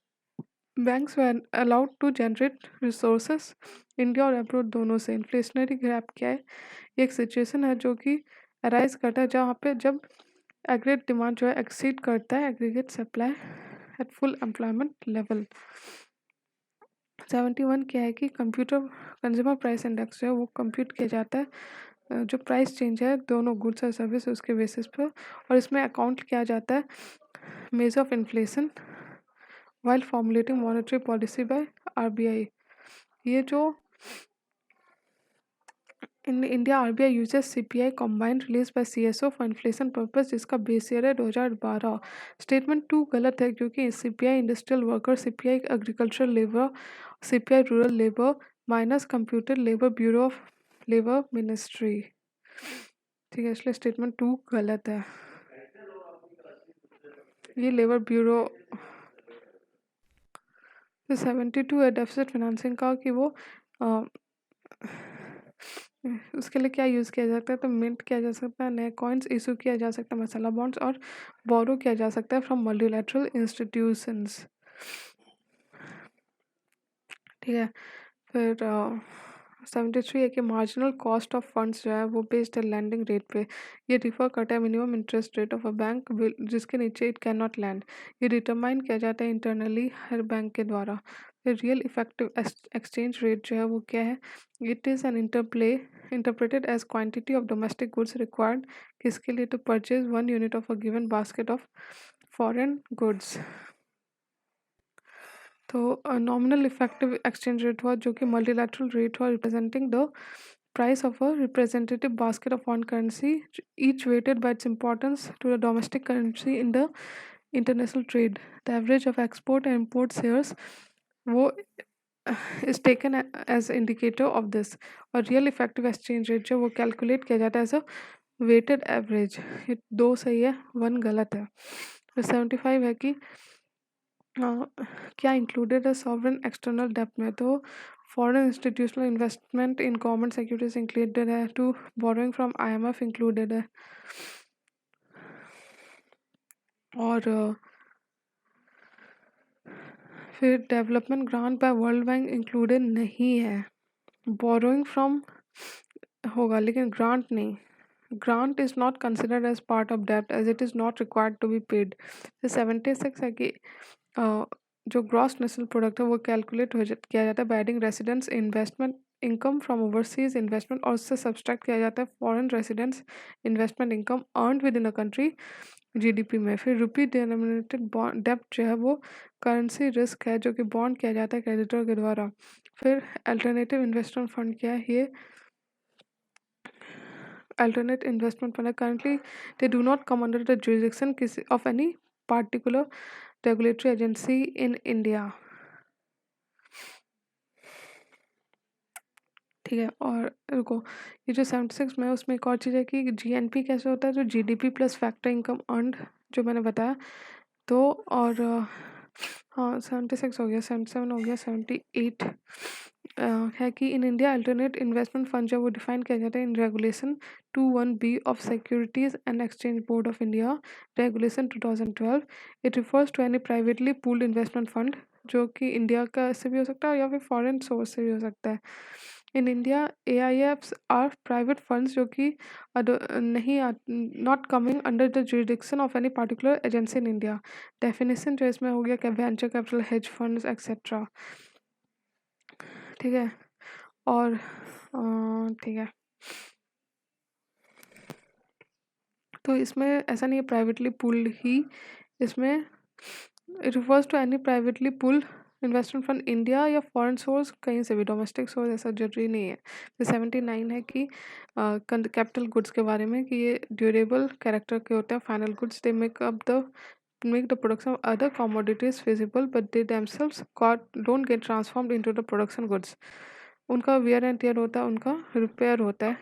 Banks were allowed to generate resources India और अब्रोड दोनों से। इन्फ्लेशनरी गैप क्या है? ये एक सिचुएशन है जो कि अराइज करता है जहाँ पे जब एग्रीगेट डिमांड जो है एक्सीड करता है aggregate supply at full employment level. 71 क्या है कि कंप्यूटर कंज्यूमर प्राइस इंडेक्स जो है वो कंप्यूट किया जाता है जो प्राइस चेंज है दोनों गुड्स और सर्विस उसके बेसिस पर, और इसमें अकाउंट किया जाता है measure of inflation while formulating monetary policy by RBI। ये जो in India RBI uses CPI combined release by CSO for inflation purpose जिसका बेस ईयर है 2012। स्टेटमेंट 2 गलत है क्योंकि CPI industrial worker, CPI agricultural labour, CPI rural labour minus computer labour bureau of labour ministry, ठीक है, इसलिए statement 2 गलत है। ये लेबर ब्यूरो। तो 72 है डेफिसिट फाइनेंसिंग का कि वो अ, उसके लिए क्या यूज़ किया जाता है? तो मिंट किया जा सकता है, नए कॉइन्स इशू किया जा सकता है, मसाला बॉन्ड्स, और बोरो किया जा सकता है फ्रॉम मल्टीलैटरल इंस्टीट्यूशंस, ठीक है। फिर 73 है कि मार्जिनल कॉस्ट ऑफ फंड्स जो है वो बेस्ड है लैंडिंग रेट पे। ये रिफर करता है minimum interest rate of a bank जिसके नीचे इट कैन नॉट लैंड। ये डिटरमाइन किया जाता है इंटरनली हर बैंक के द्वारा। फिर रियल इफेक्टिव एक्सचेंज रेट जो है वो क्या है? It is an interpreted as quantity of domestic goods required किसके लिए? To purchase 1 unit of a given basket of foreign goods. तो नॉमिनल इफेक्टिव एक्सचेंज रेट हुआ जो कि मल्टीलैटरल रेट हुआ representing the price of a representative basket of foreign currency, each weighted by its importance to the domestic currency in the international trade. The average of export and import shares वो is taken as indicator of this. और real effective exchange rate जो वो calculate किया जाता है as a weighted average. ये 2 सही है, 1 गलत है। तो 75 है कि क्या इंक्लूडेड है सॉवरेन एक्सटर्नल डेप्ट में, तो foreign institutional investment in government securities included है, two borrowing from IMF included है, और फिर development grant by World Bank included नहीं है। बोरोइंग फ्रॉम होगा लेकिन ग्रांट नहीं। Grant is not considered as part of डेप्ट as it is not required to be paid. 76 है कि जो ग्रॉस नेशनल प्रोडक्ट है वो कैलकुलेट किया जाता है by adding residence investment income from overseas investment, और उससे सब्सट्रैक्ट किया जाता है foreign residence investment income earned with in a country GDP में। फिर रुपी डिनोमिनेटेड बॉन्ड डेप्ट जो है वो करेंसी रिस्क है जो कि बॉन्ड किया जाता है क्रेडिटर के द्वारा। फिर अल्टरनेटिव इन्वेस्टमेंट फंड क्या है, ये alternate investment fund currently they do not come under the jurisdiction of any particular regulatory agency in India। ठीक है, और रुको, ये जो 76 में है उसमें एक और चीज़ है कि GNP कैसे होता है, जो GDP plus factor income earned जो मैंने बताया। तो और हाँ 76 हो गया, 77 हो गया, 78 है कि in India alternate investment fund जो वो डिफाइन किया जाता है in regulation 21B of securities and exchange board of India regulation 2012। It refers to any privately pooled investment fund जो कि इंडिया का से भी हो सकता है या फिर फॉरेन सोर्स से भी हो सकता है। In India AIFs are private funds जो कि नहीं not coming under the jurisdiction of any particular agency in India. Definition जो इसमें हो गया क्या, venture capital, hedge funds etcetera. ठीक है, और ठीक है, तो इसमें ऐसा नहीं है प्राइवेटली पुल्ड ही, इसमें it refers to any privately pooled investment fund India या फॉरेन सोर्स कहीं से भी, डोमेस्टिक सोर्स ऐसा जरूरी नहीं है। तो 79 है कि कैपिटल गुड्स के बारे में कि ये ड्यूरेबल कैरेक्टर के होते हैं final goods, they make the production of other commodities feasible but they themselves don't get transformed into the production goods। उनका wear and tear होता है, उनका रिपेयर होता है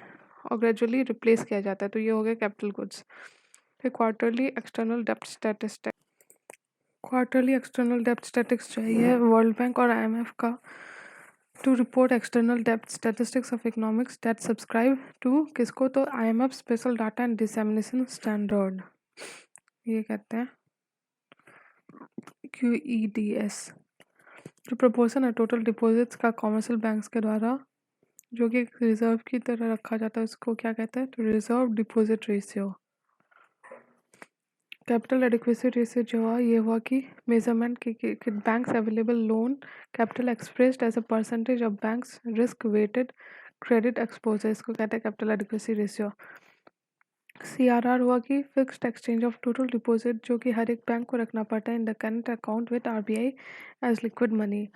और ग्रेजुअली रिप्लेस किया जाता है, तो ये हो गया कैपिटल गुड्स। फिर क्वार्टरली एक्सटर्नल डेप्ट स्टैटिस्टिक्स। क्वार्टरली एक्सटर्नल डेप्ट स्टैटिस्टिक्स चाहिए वर्ल्ड बैंक और IMF का टू रिपोर्ट एक्सटर्नल डेप्ट statistics of economics that subscribe to किसको, तो IMF special data and dissemination standard, ये कहते हैं QEDS। जो प्रपोर्शन है टोटल डिपॉजिट्स का कॉमर्शियल बैंक्स के द्वारा जो कि एक रिजर्व की तरह रखा जाता है उसको क्या कहते हैं, तो reserve deposit ratio. Capital adequacy ratio जो हुआ ये हुआ कि मेजरमेंट कि banks available loan capital expressed as a percentage of banks risk weighted credit exposure, इसको कहते हैं कैपिटल एडिक्वेसी रेशियो। CRR हुआ कि fixed exchange of total deposit जो कि हर एक बैंक को रखना पड़ता है in the current account with RBI as liquid money.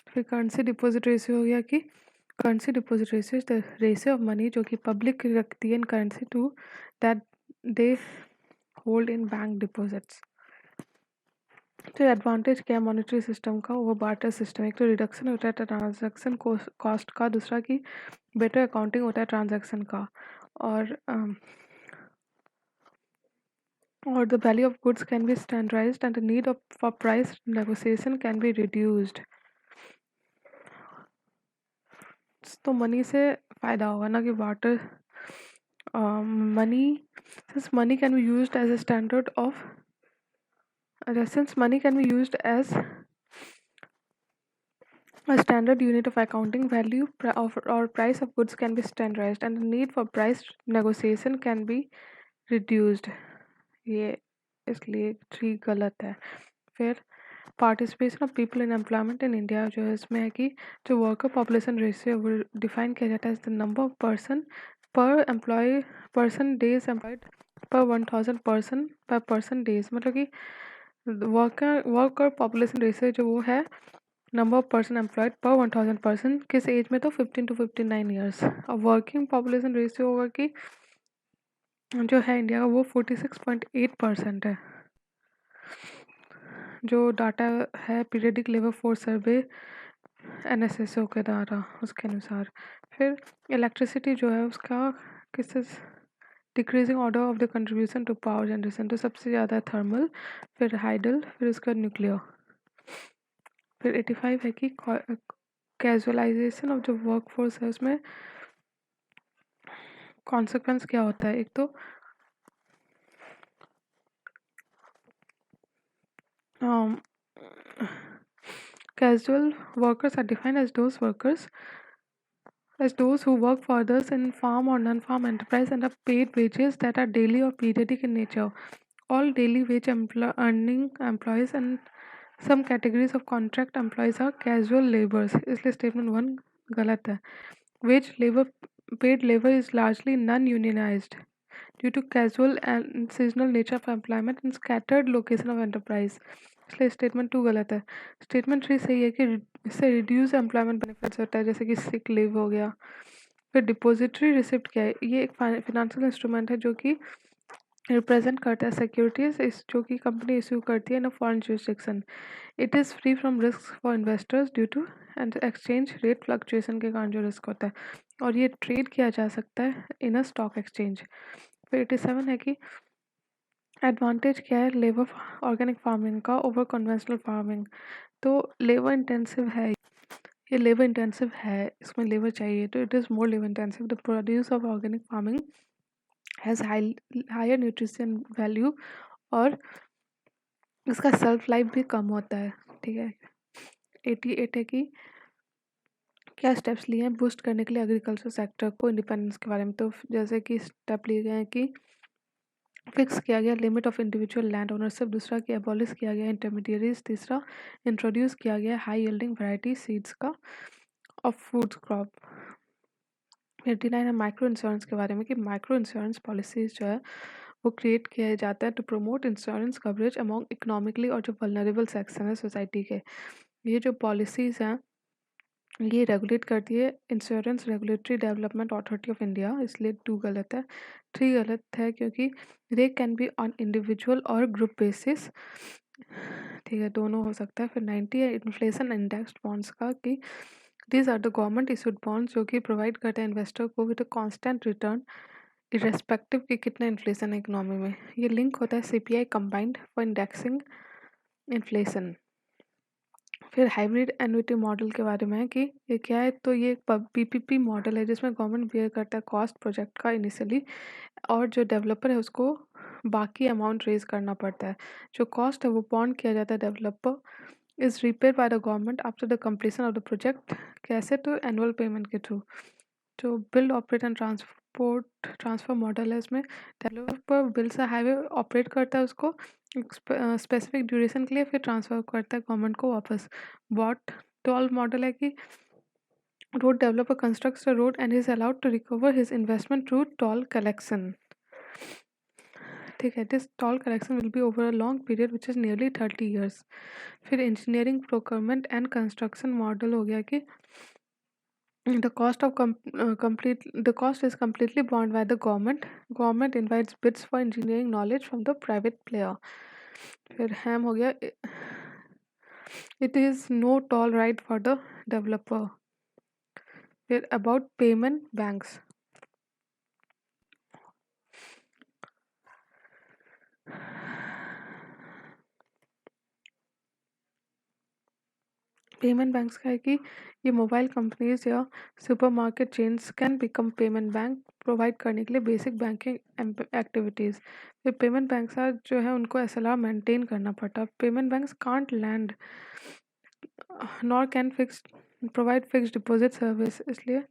फिर करेंसी डिपॉजिट रेशियो हो गया कि currency deposit ratio is the ratio of money जो कि पब्लिक रखती है in currency to that they hold in bank deposits. तो एडवांटेज क्या है मॉनेटरी सिस्टम का, वो बार्टर सिस्टम, एक तो रिडक्शन होता है ट्रांजैक्शन कॉस्ट का, दूसरा कि बेटर अकाउंटिंग होता है ट्रांजैक्शन का, और the value of goods can be standardized and the need for price negotiation can be reduced। तो मनी से फायदा होगा ना कि barter money, since money can be used as a standard of since money can be used as a standard unit of accounting value or price of goods can be standardized and the need for price negotiation can be reduced। ये इसलिए 3 गलत है। फिर participation of people in employment in India जो है इसमें है कि जो वर्कर पॉपुलेशन रेशियो वो डिफाइन किया जाता है the number of person days employed पर 1000 पर्सन पर पर्सन डेज, मतलब कि वर्कर पॉपुलेशन रेशियो जो वो है नंबर ऑफ पर्सन एम्प्लॉयड पर 1000 पर्सन किस एज में, तो 15 to 59 ईयर्स। और वर्किंग पॉपुलेशन रेशियो होगा कि जो है इंडिया का वो 46.8% है। जो डाटा है periodic labour force survey NSSO के द्वारा उसके अनुसार। फिर इलेक्ट्रिसिटी जो है उसका किस decreasing order of the contribution to power generation, तो सबसे ज़्यादा थर्मल, फिर हाइडल, फिर उसका न्यूक्लियर। फिर 85 है कि कैजुअलाइजेशन ऑफ जो वर्क फोर्स है उसमें कॉन्सिक्वेंस क्या होता है। एक तो casual workers are defined as those who work for others in farm or non-farm enterprise and are paid wages that are daily or periodic in nature. All daily wage earning employees and some categories of contract employees are casual laborers. इसलिए statement one गलत है। Wage labor, paid labor is largely non-unionized due to casual and seasonal nature of employment and scattered location of enterprise, इसलिए statement to गलत है। Statement three सही है कि इससे रिड्यूस एम्प्लॉयमेंट बेनिफिट्स होता है, जैसे कि सिक लीव हो गया। फिर डिपॉजिटरी रिसिप्ट क्या है, ये एक फाइनेंशियल इंस्ट्रूमेंट है जो कि रिप्रेजेंट करता है सिक्योरिटीज इस जो कि कंपनी इशू करती है in a foreign jurisdiction. It is free from risk for investors due to and exchange rate fluctuation के कारण जो रिस्क होता है, और ये ट्रेड किया जा सकता है इन अ स्टॉक एक्सचेंज। फिर 87 है कि एडवांटेज क्या है लेबर ऑर्गेनिक फार्मिंग का ओवर कन्वेंशनल फार्मिंग। तो लेबर इंटेंसिव है, ये लेबर इंटेंसिव है, इसमें लेबर चाहिए, तो it is more labour intensive. The produce of organic farming has higher nutrition value और इसका सेल्फ लाइफ भी कम होता है। ठीक है। 88 है कि क्या स्टेप्स लिए हैं बूस्ट करने के लिए एग्रीकल्चर सेक्टर को इंडिपेंडेंस के बारे में। तो जैसे कि स्टेप लिए गए हैं कि फिक्स किया गया limit of individual land ownership, दूसरा कि एबॉलिश किया गया इंटरमीडियरीज, तीसरा इंट्रोड्यूस किया गया हाई यील्डिंग वैरायटी सीड्स का ऑफ फूड क्रॉप। 89 है माइक्रो इंश्योरेंस के बारे में कि माइक्रो इंश्योरेंस पॉलिसीज जो है वो क्रिएट किया जाता है to promote insurance coverage among economically और जो वल्नरेबल सेक्शन है सोसाइटी के। ये जो पॉलिसीज हैं ये रेगुलेट करती है insurance regulatory development authority of India, इसलिए टू गलत है। थ्री गलत है क्योंकि they can be on individual और ग्रुप बेसिस। ठीक है, दोनों हो सकता है। फिर 90 है इन्फ्लेशन इंडेक्स्ड बॉन्ड्स का कि these are the government issued bonds जो कि प्रोवाइड करते हैं इन्वेस्टर को with a constant return irrespective कि कितना इन्फ्लेशन है इकोनॉमी में। ये लिंक होता है CPI combined for indexing inflation. फिर हाइब्रिड एन्युटी मॉडल के बारे में है कि ये क्या है, तो ये एक पीपीपी मॉडल है जिसमें गवर्नमेंट बियर करता है कॉस्ट प्रोजेक्ट का इनिशियली, और जो डेवलपर है उसको बाकी अमाउंट रेज करना पड़ता है। जो कॉस्ट है वो बॉन्ड किया जाता है developer is repaid by the government after the completion of the project. कैसे, तो एनुअल पेमेंट के थ्रू। जो build operate and transport transfer model है इसमें डेवलपर बिल से हाईवे ऑपरेट करता है उसको स्पेसिफिक ड्यूरेशन के लिए, फिर ट्रांसफर करता है गवर्नमेंट को वापस। बॉट टॉल मॉडल है कि road developer constructs a road and is allowed to recover his investment through toll collection. ठीक है, this toll collection will be over a long period which is nearly 30 years. फिर engineering procurement and construction model हो गया कि the cost of the cost is completely borne by the government. Government invites bids for engineering knowledge from the private player. फिर हैम हो गया it is no toll right for the developer. फिर about payment banks. Payment banks का है कि ये mobile companies या supermarket chains can become payment bank provide करने के लिए बेसिक बैंकिंग एक्टिविटीज़। फिर पेमेंट बैंक्स जो है उनको एसएलआर मेंटेन करना पड़ता है। Payment banks can't land nor can fix provide fix deposit service, इसलिए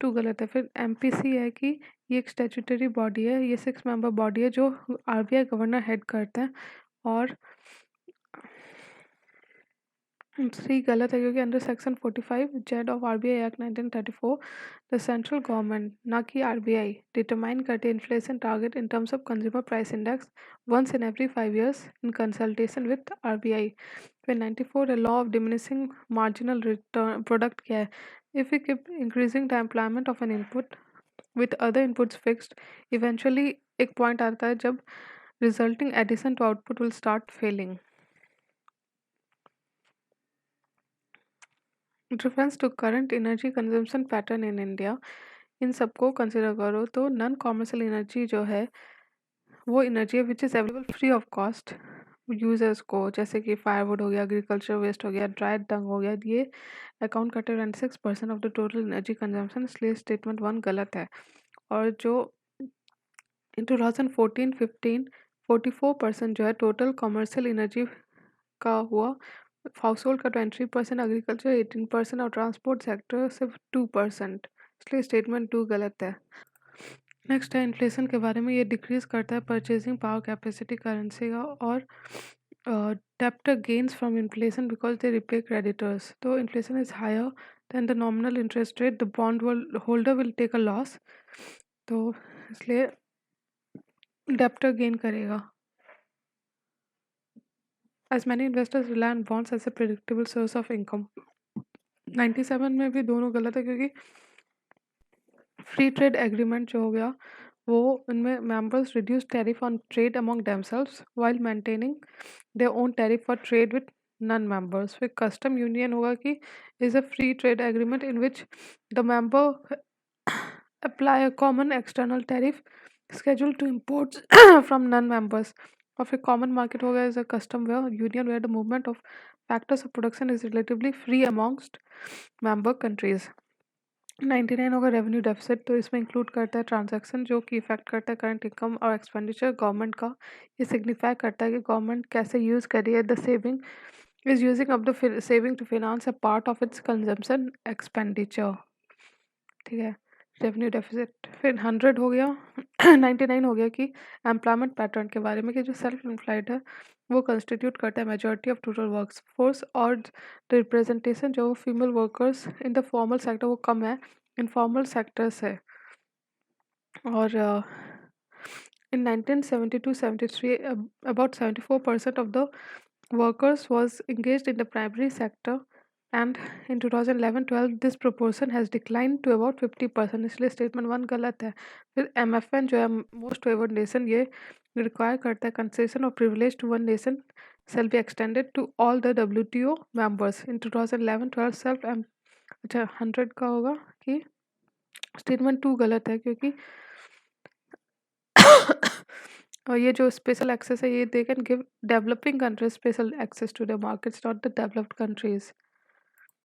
टू गलत है। फिर एमपीसी है कि ये एक स्टैट्यूटरी बॉडी है, ये 6 मेंबर बॉडी है जो आरबीआई गवर्नर हेड करते हैं, और सी गलत है क्योंकि under section 45 Z of RBI act 1934 the central government ना कि आरबीआई डिटरमाइन करती है inflation target in terms of consumer price index once in every 5 years in consultation with RBI. फिर 94 है law of diminishing marginal return product क्या है, if you keep increasing the employment of an input with other inputs fixed eventually एक point आता है जब resulting addition to output will start falling. Reference to current energy consumption pattern in India, इन सबको consider करो तो non commercial energy जो है वो एनर्जी है which is available free of cost users को, जैसे कि फायरवुड हो गया, एग्रीकल्चर वेस्ट हो गया, ड्राइड डंग हो गया, ये अकाउंट करते 26% of the total energy consumption, इसलिए स्टेटमेंट वन गलत है। और जो इन 2014-15 44% जो है टोटल कमर्शियल एनर्जी का हुआ, हाउस होल्ड का 23%, एग्रीकल्चर 18% और ट्रांसपोर्ट सेक्टर सिर्फ 2%, इसलिए स्टेटमेंट टू गलत है। नेक्स्ट है इन्फ्लेशन के बारे में, ये डिक्रीज करता है परचेजिंग पावर कैपेसिटी करेंसी का, और debtor gains from inflation because they repay creditors. तो inflation is higher than the nominal interest rate, the bond holder will take a loss, तो इसलिए डेब्टर गेन करेगा। As many investors rely on bonds as a predictable source of income. 97 में भी दोनों गलत है, क्योंकि फ्री ट्रेड एग्रीमेंट जो हो गया वो उनमें members reduce tariff on trade among themselves while maintaining their own tariff for trade with non members. फिर कस्टम यूनियन होगा कि is a free trade agreement in which the member apply a common external tariff scheduled to imports from non-members. Or फिर common market होगा is a custom where union where the movement of factors of production is relatively free amongst member countries. 99 होगा revenue deficit, तो इसमें include करता है transaction जो कि effect करता है करंट इनकम और एक्सपेंडिचर गवर्नमेंट का। ये सिग्निफाई करता है कि गवर्नमेंट कैसे यूज़ कर रही है the saving, is using up the saving to finance a part of its consumption expenditure. ठीक है, रेवेन्यू डेफिसिट। फिर 100 हो गया 99 हो गया कि एम्प्लॉयमेंट पैटर्न के बारे में, कि जो सेल्फ एम्प्लॉयड है वो कंस्टिट्यूट करता है majority of total work force, और रिप्रेजेंटेशन जो female workers in the formal sector वो कम है, इनफॉर्मल सेक्टर से। और इन 1972-73 about 74% of the workers was engaged in the primary sector, and in 2011-12 this proportion has declined to about 50%, इसलिए statement one गलत है। फिर MFN जो है मोस्ट फेवर्ड नेशन, ये रिक्वायर करता है कंसेशन और privilege to one nation shall be extended to all the WTO members in 2011-12 self. अच्छा 100 का होगा कि स्टेटमेंट टू गलत है, क्योंकि और ये जो स्पेशल एक्सेस है ये they can give developing countries special access to the markets, not the developed countries.